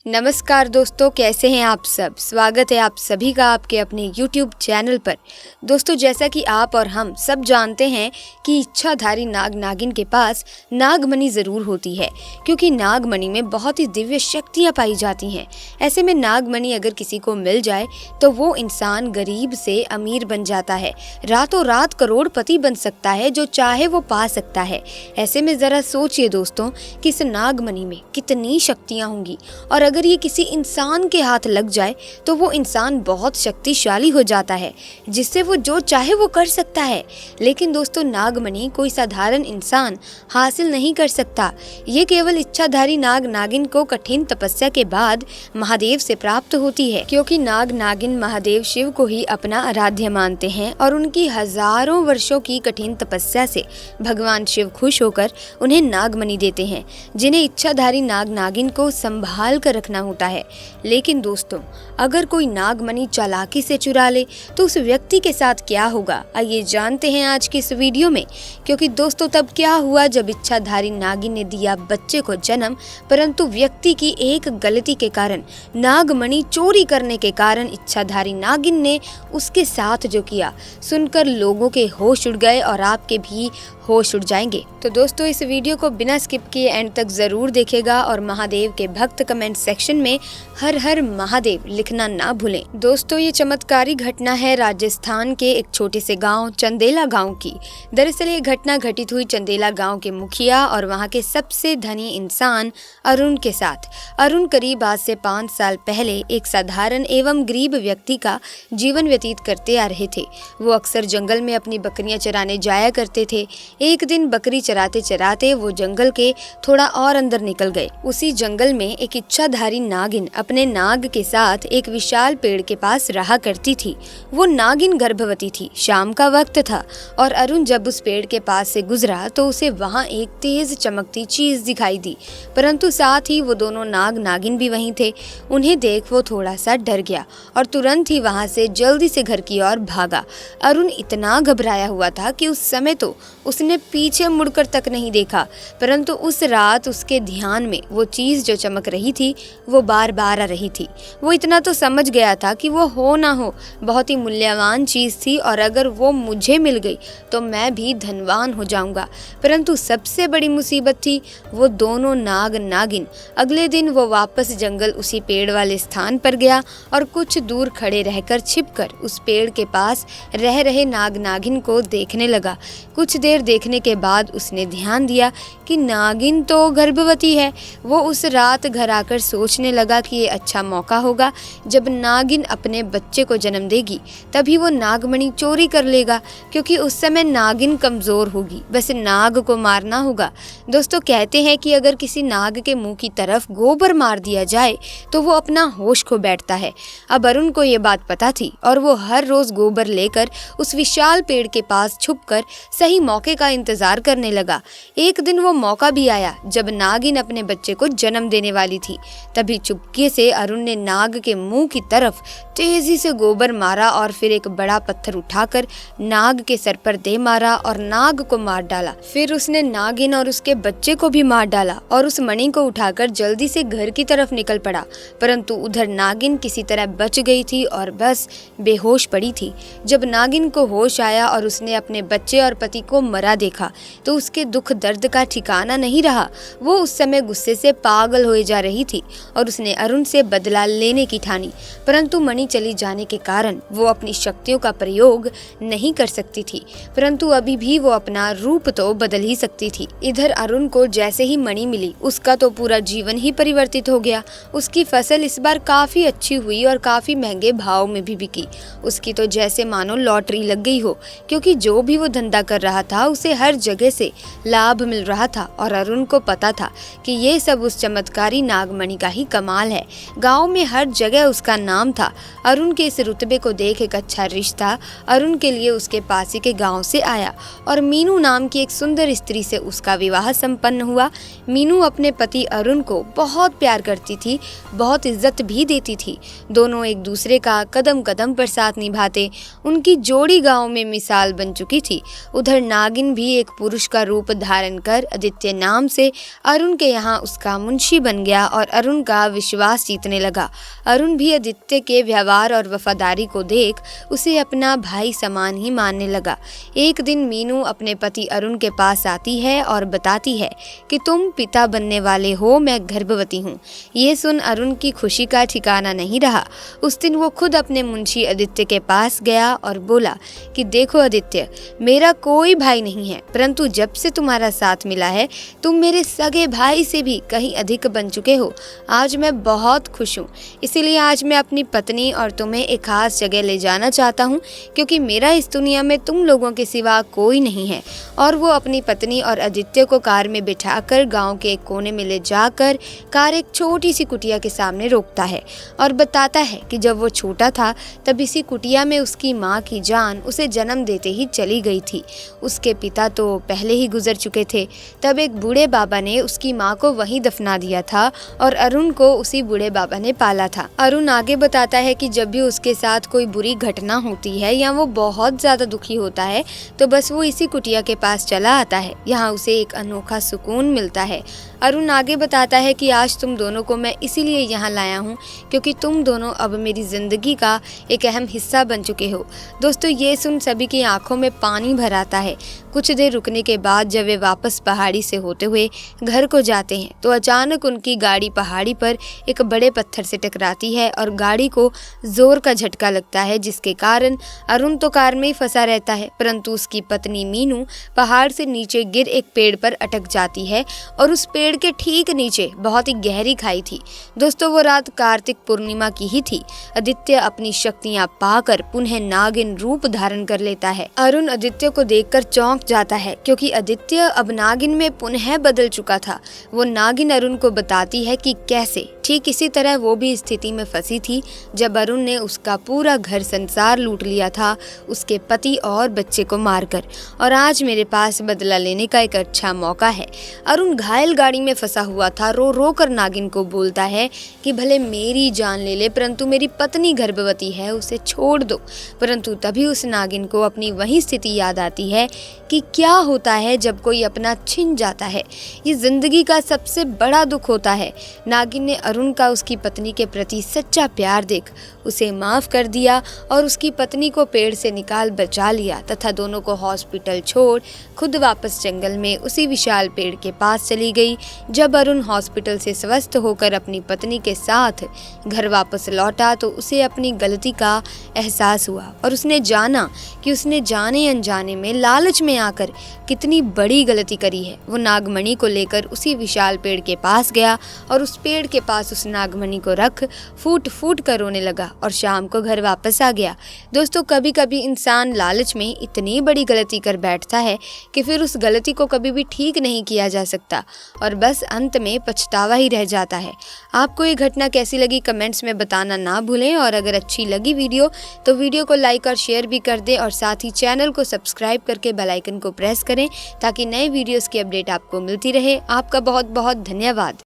नमस्कार दोस्तों, कैसे हैं आप सब। स्वागत है आप सभी का आपके अपने YouTube चैनल पर। दोस्तों, जैसा कि आप और हम सब जानते हैं कि इच्छाधारी नाग नागिन के पास नागमणि ज़रूर होती है, क्योंकि नागमणि में बहुत ही दिव्य शक्तियाँ पाई जाती हैं। ऐसे में नागमणि अगर किसी को मिल जाए तो वो इंसान गरीब से अमीर बन जाता है, रातों रात करोड़पति बन सकता है, जो चाहे वो पा सकता है। ऐसे में ज़रा सोचिए दोस्तों कि इस नागमणि में कितनी शक्तियाँ होंगी, और अगर ये किसी इंसान के हाथ लग जाए तो वो इंसान बहुत शक्तिशाली हो जाता है, जिससे वो जो चाहे वो कर सकता है। लेकिन दोस्तों, नागमणि कोई साधारण इंसान हासिल नहीं कर सकता। ये केवल इच्छाधारी नाग नागिन को कठिन तपस्या के बाद महादेव से प्राप्त होती है, क्योंकि नाग नागिन महादेव शिव को ही अपना आराध्य मानते हैं और उनकी हजारों वर्षों की कठिन तपस्या से भगवान शिव खुश होकर उन्हें नागमणि देते हैं, जिन्हें इच्छाधारी नाग नागिन को संभाल कर रखना होता है। लेकिन दोस्तों, अगर कोई नागमणि चालाकी से चुरा ले तो उस व्यक्ति के साथ क्या होगा, आइए जानते हैं आज की इस वीडियो में। क्योंकि दोस्तों, तब क्या हुआ जब इच्छाधारी नागिन ने दिया बच्चे को जन्म, परंतु व्यक्ति की एक गलती के कारण, नागमणि चोरी करने के कारण इच्छाधारी नागिन ने उसके साथ जो किया, सुनकर लोगों के होश उड़ गए और आपके भी होश उड़ जाएंगे। तो दोस्तों, इस वीडियो को बिना स्किप किए एंड तक जरूर देखेगा और महादेव के भक्त कमेंट सेक्शन में हर हर महादेव लिखना ना भूलें। दोस्तों, ये चमत्कारी घटना है राजस्थान के एक छोटे से गांव चंदेला गांव की। दरअसल ये घटना घटित हुई चंदेला गांव के मुखिया और वहां के सबसे धनी इंसान अरुण के साथ। अरुण करीब आज से 5 साल पहले एक साधारण एवं गरीब व्यक्ति का जीवन व्यतीत करते आ रहे थे। वो अक्सर जंगल में अपनी बकरियां चराने जाया करते थे। एक दिन बकरी चराते चराते वो जंगल के थोड़ा और अंदर निकल गए। उसी जंगल में एक इच्छाधारी नागिन अपने नाग के साथ एक विशाल पेड़ के पास रहा करती थी। वो नागिन गर्भवती थी। शाम का वक्त था और अरुण जब उस पेड़ के पास से गुजरा तो उसे वहां एक तेज चमकती चीज दिखाई दी, परंतु साथ ही वो दोनों नाग नागिन भी वहीं थे। उन्हें देख वो थोड़ा सा डर गया और तुरंत ही वहां से जल्दी से घर की ओर भागा। अरुण इतना घबराया हुआ था कि उस समय तो उसने पीछे मुड़कर तक नहीं देखा, परंतु उस रात उसके ध्यान में वो चीज जो चमक रही थी वो बार बार आ रही थी। वो इतना तो समझ गया था कि वो हो ना हो बहुत ही मूल्यवान चीज थी, और अगर वो मुझे मिल गई तो मैं भी धनवान हो जाऊंगा। परंतु सबसे बड़ी मुसीबत थी वो दोनों नाग नागिन। अगले दिन वो वापस जंगल उसी पेड़ वाले स्थान पर गया और कुछ दूर खड़े रहकर छिपकर उस पेड़ के पास रह रहे नाग नागिन को देखने लगा। कुछ देर देखने के बाद उसने ध्यान दिया कि नागिन तो गर्भवती है। वो उस रात घर आकर सोचने लगा कि ये अच्छा मौका होगा, जब नागिन अपने बच्चे को जन्म देगी तभी वो नागमणि चोरी कर लेगा, क्योंकि उस समय नागिन कमजोर होगी, बस नाग को मारना होगा। दोस्तों, कहते हैं कि अगर किसी नाग के मुंह की तरफ गोबर मार दिया जाए तो वो अपना होश खो बैठता है। अब अरुण को ये बात पता थी और वो हर रोज गोबर लेकर उस विशाल पेड़ के पास छुपकर सही मौके का इंतजार करने लगा। एक दिन वो मौका भी आया जब नागिन अपने बच्चे को जन्म देने वाली थी। तभी चुपके से अरुण ने नाग के मुंह की तरफ तेजी से गोबर मारा और फिर एक बड़ा पत्थर उठाकर नाग के सर पर दे मारा और नाग को मार डाला। फिर उसने नागिन और उसके बच्चे को भी मार डाला और उस मणि को उठाकर जल्दी से घर की तरफ निकल पड़ा। परंतु उधर नागिन किसी तरह बच गई थी और बस बेहोश पड़ी थी। जब नागिन को होश आया और उसने अपने बच्चे और पति को मरा देखा तो उसके दुख दर्द का ठिकाना नहीं रहा। वो उस समय गुस्से से पागल होए जा रही थी और उसने अरुण से बदला लेने की ठानी, परंतु मणि चली जाने के कारण वो अपनी शक्तियों का प्रयोग नहीं कर सकती थी। परंतु अभी भी वो अपना रूप तो बदल ही सकती थी। इधर अरुण को जैसे ही मणि मिली उसका तो पूरा जीवन ही परिवर्तित हो गया। उसकी फसल इस बार काफी अच्छी हुई और काफी महंगे भाव में भी बिकी। उसकी तो जैसे मानो लॉटरी लग गई हो, क्योंकि जो भी वो धंधा कर रहा था उसे हर जगह से लाभ मिल रहा था। और अरुण को पता था कि ये सब उस चमत्कारी नागमणि का ही कमाल है। गांव में हर जगह उसका नाम था। अरुण के इस रुतबे को देख एक अच्छा रिश्ता अरुण के लिए उसके पास ही के गांव से आया और मीनू नाम की एक सुंदर स्त्री से उसका विवाह संपन्न हुआ। मीनू अपने पति अरुण को बहुत प्यार करती थी, बहुत इज्जत भी देती थी। दोनों एक दूसरे का कदम कदम पर साथ निभाते। उनकी जोड़ी गांव में मिसाल बन चुकी थी। उधर नागिन भी एक पुरुष का रूप धारण कर आदित्य नाम से अरुण के यहाँ उसका मुंशी बन गया और अरुण अरुण का विश्वास जीतने लगा। अरुण भी आदित्य के व्यवहार और वफादारी को देख उसे अपना भाई समान ही मानने लगा। एक दिन मीनू अपने पति अरुण के पास आती है और बताती है कि तुम पिता बनने वाले हो, मैं गर्भवती हूँ। ये सुन अरुण की खुशी का ठिकाना नहीं रहा। उस दिन वो खुद अपने मुंशी आदित्य के पास गया और बोला कि देखो आदित्य, मेरा कोई भाई नहीं है, परंतु जब से तुम्हारा साथ मिला है तुम मेरे सगे भाई से भी कहीं अधिक बन चुके हो। आज मैं बहुत खुश हूँ, इसीलिए आज मैं अपनी पत्नी और तुम्हें एक खास जगह ले जाना चाहता हूँ, क्योंकि मेरा इस दुनिया में तुम लोगों के सिवा कोई नहीं है। और वो अपनी पत्नी और आदित्य को कार में बिठाकर गांव के एक कोने में ले जाकर कार एक छोटी सी कुटिया के सामने रोकता है और बताता है कि जब वो छोटा था तब इसी कुटिया में उसकी माँ की जान उसे जन्म देते ही चली गई थी। उसके पिता तो पहले ही गुजर चुके थे। तब एक बूढ़े बाबा ने उसकी माँ को वहीं दफना दिया था और अरुण को उसी बूढ़े बाबा ने पाला था। अरुण आगे बताता है कि जब भी उसके साथ कोई बुरी घटना होती है या वो बहुत ज्यादा दुखी होता है तो बस वो इसी कुटिया के पास चला आता है। यहाँ उसे एक अनोखा सुकून मिलता है। अरुण आगे बताता है कि आज तुम दोनों को मैं इसीलिए यहाँ लाया हूँ क्योंकि तुम दोनों अब मेरी ज़िंदगी का एक अहम हिस्सा बन चुके हो। दोस्तों, ये सुन सभी की आंखों में पानी भर आता है। कुछ देर रुकने के बाद जब वे वापस पहाड़ी से होते हुए घर को जाते हैं तो अचानक उनकी गाड़ी पहाड़ी पर एक बड़े पत्थर से टकराती है और गाड़ी को जोर का झटका लगता है, जिसके कारण अरुण तो कार में ही फंसा रहता है, परंतु उसकी पत्नी मीनू पहाड़ से नीचे गिर एक पेड़ पर अटक जाती है और उस पेड़ के ठीक नीचे बहुत ही गहरी खाई थी। दोस्तों, वो रात कार्तिक पूर्णिमा की ही थी। आदित्य अपनी शक्तियां पाकर पुनः नागिन रूप धारण कर लेता है। अरुण आदित्य को देखकर चौंक जाता है क्योंकि आदित्य अब नागिन में पुनः बदल चुका था। वो नागिन अरुण को बताती है कि कैसे ठीक इसी तरह वो भी स्थिति में फंसी थी जब अरुण ने उसका पूरा घर संसार लूट लिया था, उसके पति और बच्चे को मारकर, और आज मेरे पास बदला लेने का एक अच्छा मौका है। अरुण घायल गाड़ी में फंसा हुआ था, रो रो कर नागिन को बोलता है कि भले मेरी जान ले ले परंतु मेरी पत्नी गर्भवती है, उसे छोड़ दो। परंतु तभी उस नागिन को अपनी वही स्थिति याद आती है कि क्या होता है जब कोई अपना छिन जाता है। ये जिंदगी का सबसे बड़ा दुख होता है। नागिन ने अरुण का उसकी पत्नी के प्रति सच्चा प्यार देख उसे माफ कर दिया और उसकी पत्नी को पेड़ से निकाल बचा लिया तथा दोनों को हॉस्पिटल छोड़ खुद वापस जंगल में उसी विशाल पेड़ के पास चली गई। जब अरुण हॉस्पिटल से स्वस्थ होकर अपनी पत्नी के साथ घर वापस लौटा तो उसे अपनी गलती का एहसास हुआ और उसने जाना कि उसने जाने अनजाने में लालच में आकर कितनी बड़ी गलती करी है। वो नागमणि को लेकर उसी विशाल पेड़ के पास गया और उस पेड़ के पास उस नागमणि को रख फूट फूट कर रोने लगा और शाम को घर वापस आ गया। दोस्तों, कभी कभी इंसान लालच में इतनी बड़ी गलती कर बैठता है कि फिर उस गलती को कभी भी ठीक नहीं किया जा सकता और बस अंत में पछतावा ही रह जाता है। आपको ये घटना कैसी लगी कमेंट्स में बताना ना भूलें और अगर अच्छी लगी वीडियो तो वीडियो को लाइक और शेयर भी कर दें और साथ ही चैनल को सब्सक्राइब करके बेल आइकन को प्रेस करें ताकि नए वीडियोस की अपडेट आपको मिलती रहे। आपका बहुत बहुत धन्यवाद।